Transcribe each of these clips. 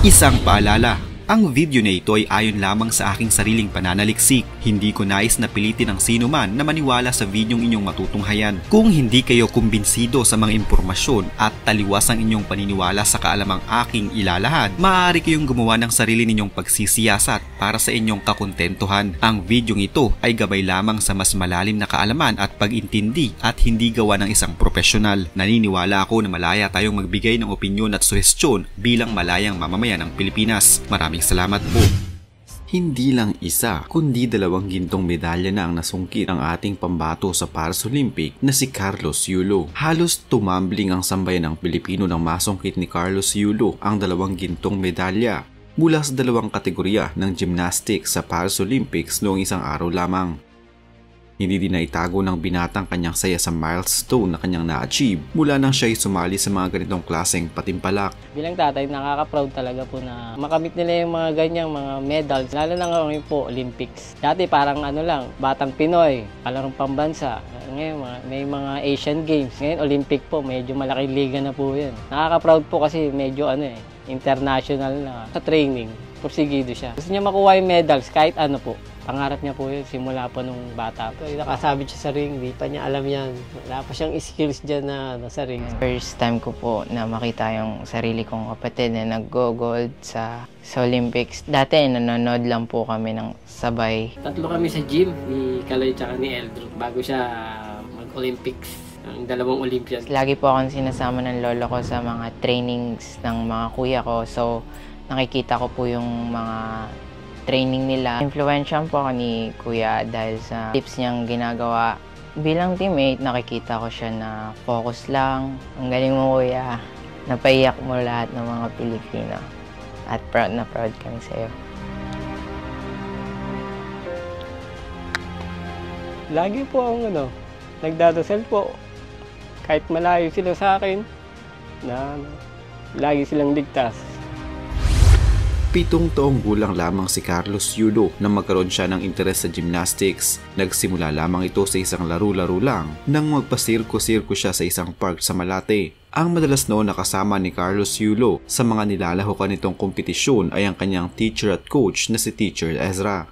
Isang paalala, ang video na ito ay ayon lamang sa aking sariling pananaliksik. Hindi ko nais na pilitin ang sino man na maniwala sa videong inyong matutunghayan. Kung hindi kayo kumbinsido sa mga impormasyon at taliwas ang inyong paniniwala sa kaalamang aking ilalahad, maaari kayong gumawa ng sarili ninyong pagsisiyasat para sa inyong kakontentuhan. Ang videong ito ay gabay lamang sa mas malalim na kaalaman at pag-intindi at hindi gawa ng isang profesional. Naniniwala ako na malaya tayong magbigay ng opinyon at suhestyon bilang malayang mamamayan ng Pilipinas. Maraming salamat po. Hindi lang isa, kundi 2 gintong medalya na ang nasungkit ng ating pambato sa Paris Olympic na si Carlos Yulo. Halos tumambling ang sambayan ng Pilipino nang masungkit ni Carlos Yulo ang 2 gintong medalya mula sa 2 kategorya ng gymnastics sa Paris Olympics noong isang araw lamang. Hindi din naitago ng binatang kanyang saya sa milestone na kanyang na-achieve mula nang siya'y sumali sa mga ganitong klaseng patimpalak. Bilang tatay, nakaka-proud talaga po na makamit nila yung mga ganyang mga medals, lalo na ngayon po Olympics. Dati parang batang Pinoy, palarong pambansa. Ngayon may mga Asian Games. Ngayon Olympic po, medyo malaking liga na po yan. Nakaka-proud po kasi medyo international na sa training. Porsigido siya. Gusto niya makuha yung medals kahit po. Pangarap niya po yun, simula pa nung bata. Nakasabit siya sa ring, di pa niya alam yan. Wala pa siyang skills dyan na sa ring. First time ko po na makita yung sarili kong kapatid na nag-gold sa Olympics. Dati nanonood lang po kami ng sabay. 3 kami sa gym, ni Kaloy tsaka ni Eldro, bago siya mag-Olympics. Ang 2 Olympians. Lagi po akong sinasama ng lolo ko sa mga trainings ng mga kuya ko. So, nakikita ko po yung mga training nila. Influensya po ako ni Kuya dahil sa tips niyang ginagawa. Bilang teammate, nakikita ko siya na focus lang. Ang galing mo, Kuya. Napaiyak mo lahat ng mga Pilipino. At proud na proud kami sa'yo. Lagi po akong nagdadasal po. Kahit malayo sila sa akin, na lagi silang ligtas. 7 taong gulang lamang si Carlos Yulo nang magkaroon siya ng interes sa gymnastics. Nagsimula lamang ito sa isang laro-laro lang nang magpasirko-sirko siya sa isang park sa Malate. Ang madalas noon nakasama ni Carlos Yulo sa mga nilalahukan nitong kompetisyon ay ang kanyang teacher at coach na si Teacher Ezra.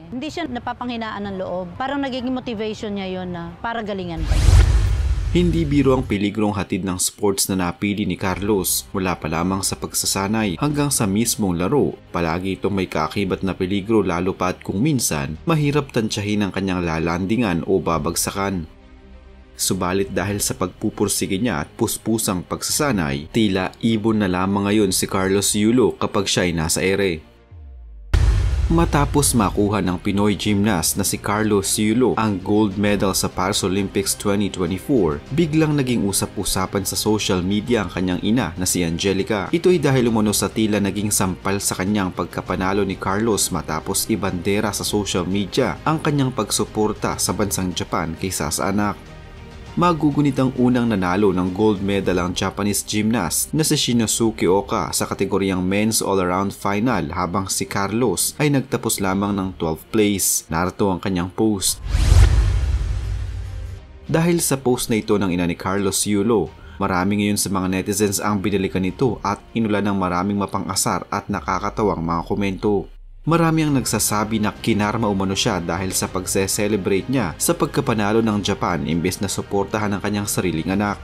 Hindi siya napapanghinaan ng loob. Parang nagiging motivation niya yon na para galingan pa. Hindi biro ang peligrong hatid ng sports na napili ni Carlos mula pa lamang sa pagsasanay hanggang sa mismong laro. Palagi itong may kaakibat na peligro lalo pa at kung minsan mahirap tansyahin ang kanyang lalandingan o babagsakan. Subalit dahil sa pagpupursige niya at puspusang pagsasanay, tila ibon na lamang ngayon si Carlos Yulo kapag siya ay nasa ere. Matapos makuha ng Pinoy gymnast na si Carlos Yulo ang gold medal sa Paris Olympics 2024, biglang naging usap-usapan sa social media ang kanyang ina na si Angelica. Ito ay dahil umano sa tila naging sampal sa kanyang pagkapanalo ni Carlos matapos ibandera sa social media ang kanyang pagsuporta sa bansang Japan kaysa sa anak. Magugunit ang unang nanalo ng gold medal ang Japanese gymnast na si Shinosuke Oka sa kategoryang men's all-around final habang si Carlos ay nagtapos lamang ng 12th place. Narito ang kanyang post. Dahil sa post na ito ng ina ni Carlos Yulo, marami ngayon sa mga netizens ang binalikan nito at inulan ng maraming mapang-asar at nakakatawang mga komento. Marami ang nagsasabi na kinarma umano siya dahil sa pagse-celebrate niya sa pagkapanalo ng Japan imbes na suportahan ang kanyang sariling anak.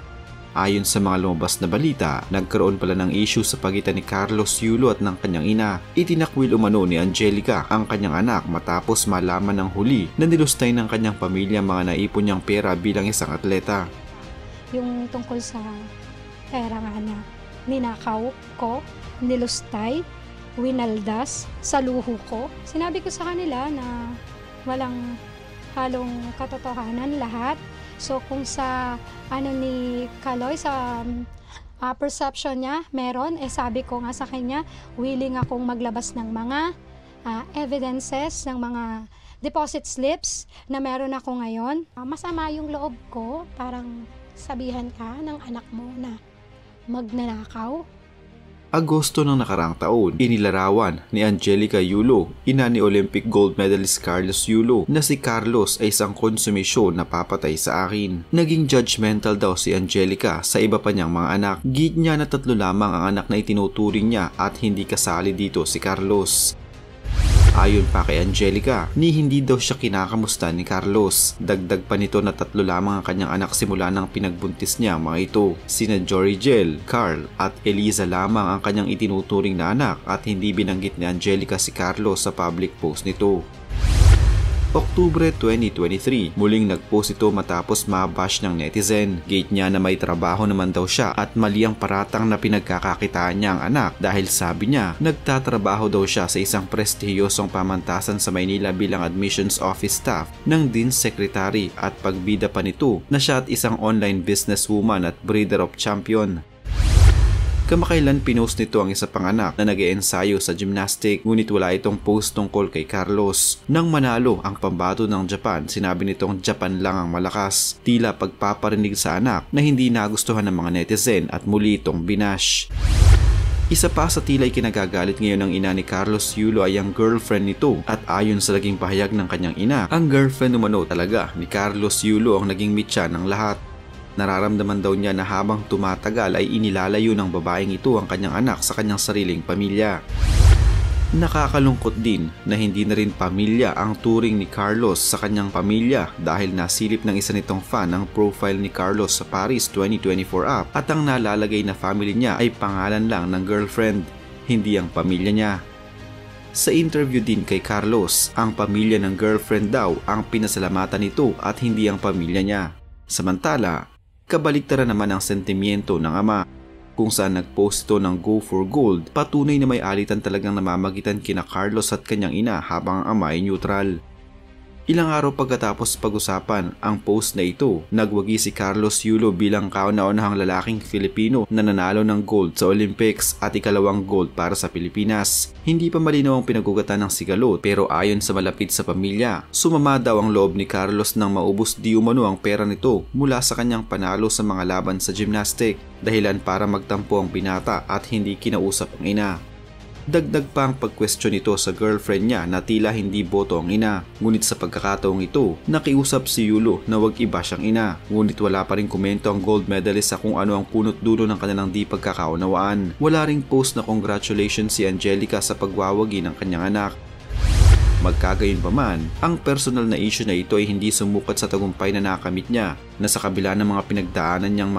Ayon sa mga lumabas na balita, nagkaroon pala ng issue sa pagitan ni Carlos Yulo at ng kanyang ina. Itinakwil umano ni Angelica ang kanyang anak matapos malaman ng huli na nilustay ng kanyang pamilya mga naipon niyang pera bilang isang atleta. Yung tungkol sa pera nga na ninakaw ko, nilustay, winaldas sa luho ko. Sinabi ko sa kanila na walang halong katotohanan lahat. So kung sa ni Kaloy sa perception niya meron, sabi ko nga sa kanya, willing akong maglabas ng mga evidences, ng mga deposit slips na meron ako ngayon. Masama yung loob ko, parang sabihan ka ng anak mo na magnanakaw. Agosto ng nakaraang taon, inilarawan ni Angelica Yulo, ina ni Olympic gold medalist Carlos Yulo, na si Carlos ay isang konsumisyon na papatay sa akin. Naging judgmental daw si Angelica sa iba pa niyang mga anak. Gid niya na 3 lamang ang anak na itinuturing niya at hindi kasali dito si Carlos. Ayon pa kay Angelica, hindi daw siya kinakamusta ni Carlos. Dagdag pa nito na 3 lamang ang kanyang anak simula ng pinagbuntis niya mga ito. Sina Jorigel, Carl at Eliza lamang ang kanyang itinuturing na anak at hindi binanggit ni Angelica si Carlos sa public post nito. Oktubre 2023, muling nagpost ito matapos mabash ng netizen. Gate niya na may trabaho naman daw siya at mali ang paratang na pinagkakakitaan niya ang anak dahil sabi niya nagtatrabaho daw siya sa isang prestihiyosong pamantasan sa Maynila bilang admissions office staff ng Dean's Secretary at pagbida pa nito na siya at isang online businesswoman at breeder of champion. Kamakailan pinost nito ang isa pang anak na nag-eensayo sa gymnastic, ngunit wala itong post tungkol kay Carlos. Nang manalo ang pambato ng Japan, sinabi nitong Japan lang ang malakas, tila pagpaparinig sa anak na hindi nagustuhan ng mga netizen at muli itong binash. Isa pa sa tila'y kinagagalit ngayon ng ina ni Carlos Yulo ay ang girlfriend nito at ayon sa naging pahayag ng kanyang ina, ang girlfriend umano talaga ni Carlos Yulo ang naging mitya ng lahat. Nararamdaman daw niya na habang tumatagal ay inilalayo ng babaeng ito ang kanyang anak sa kanyang sariling pamilya. Nakakalungkot din na hindi na rin pamilya ang turing ni Carlos sa kanyang pamilya dahil nasilip ng isa nitong fan ang profile ni Carlos sa Paris 2024 app at ang nalalagay na family niya ay pangalan lang ng girlfriend, hindi ang pamilya niya. Sa interview din kay Carlos, ang pamilya ng girlfriend daw ang pinasalamatan nito at hindi ang pamilya niya. Samantala, kabaliktaran naman ang sentimiento ng ama, kung saan nagpost ito ng Go for Gold, patunay na may alitan talagang namamagitan kina Carlos at kanyang ina habang ang ama ay neutral. Ilang araw pagkatapos pag-usapan ang post na ito, nagwagi si Carlos Yulo bilang kauna-unahang lalaking Filipino na nanalo ng gold sa Olympics at ikalawang gold para sa Pilipinas. Hindi pa malinaw ang pinagugatan ng sigalot pero ayon sa malapit sa pamilya, sumama daw ang loob ni Carlos nang maubos di umano ang pera nito mula sa kanyang panalo sa mga laban sa gymnastic, dahilan para magtampo ang binata at hindi kinausap ang ina. Dagdag pa ang pag-question nito sa girlfriend niya na tila hindi boto ang ina, ngunit sa pagkakataong ito, nakiusap si Yulo na wag iba siyang ina, ngunit wala pa rin komento ang gold medalist sa kung ano ang punot dulo ng kanilang di pagkakaunawaan. Wala ring post na congratulations si Angelica sa pagwawagi ng kanyang anak. Magkagayon pa man, ang personal na issue na ito ay hindi sumukat sa tagumpay na nakamit niya, na sa kabila ng mga pinagdaanan niyang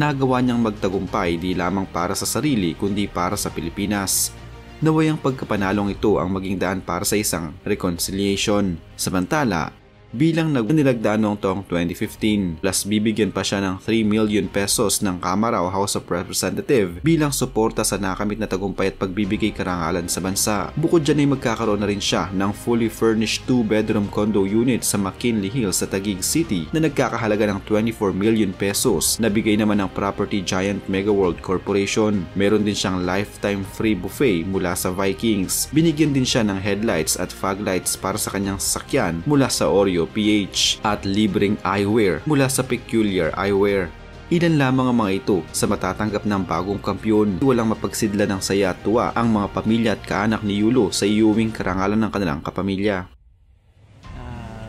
nagawa niyang magtagumpay di lamang para sa sarili kundi para sa Pilipinas. Naway ang pagkapanalong ito ang maging daan para sa isang reconciliation. Samantala, bilang nilagdaan noong taong 2015, plus bibigyan pa siya ng 3 million pesos ng Kamara o House of Representative bilang suporta sa nakamit na tagumpay at pagbibigay karangalan sa bansa. Bukod dyan ay magkakaroon na rin siya ng fully furnished 2-bedroom condo unit sa McKinley Hills sa Taguig City na nagkakahalaga ng 24 million pesos na bigay naman ng property giant Mega World Corporation. Meron din siyang lifetime free buffet mula sa Vikings. Binigyan din siya ng headlights at fog lights para sa kanyang sasakyan mula sa Oreo PH at libreng eyewear mula sa Peculiar Eyewear. Ilan lamang ang mga ito sa matatanggap ng bagong kampiyon. Walang mapagsidla ng saya at tuwa ang mga pamilya at kaanak ni Yulo sa iuwing karangalan ng kanilang kapamilya.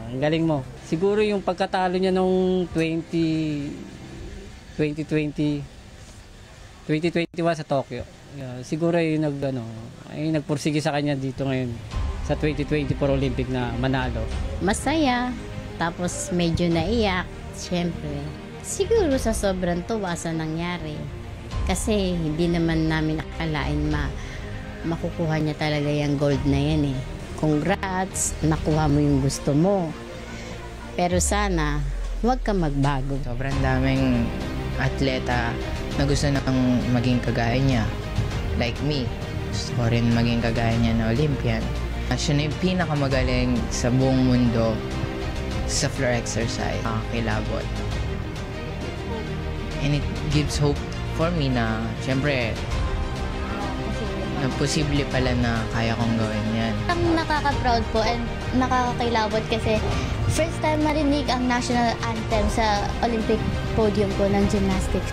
Ang galing mo. Siguro yung pagkatalo niya nung 2021 sa Tokyo. Siguro yung nagpursige sa kanya dito ngayon sa 2024 Olympic na manalo. Masaya, tapos medyo naiyak, syempre. Siguro sa sobrang tuwa sa nangyari. Kasi hindi naman namin akalain makukuha niya talaga yung gold na yan eh. Congrats, nakuha mo yung gusto mo. Pero sana, huwag ka magbago. Sobrang daming atleta na gusto nang maging kagaya niya. Like me, gusto ko rin maging kagaya niya na Olympian. Siya na yung pinakamagaling sa buong mundo sa floor exercise, kilabot. And it gives hope for me na, syempre, na posible pala na kaya kong gawin yan. Ang nakaka-proud po and nakakakilabot kasi first time marinig ang national anthem sa Olympic podium po ng gymnastics.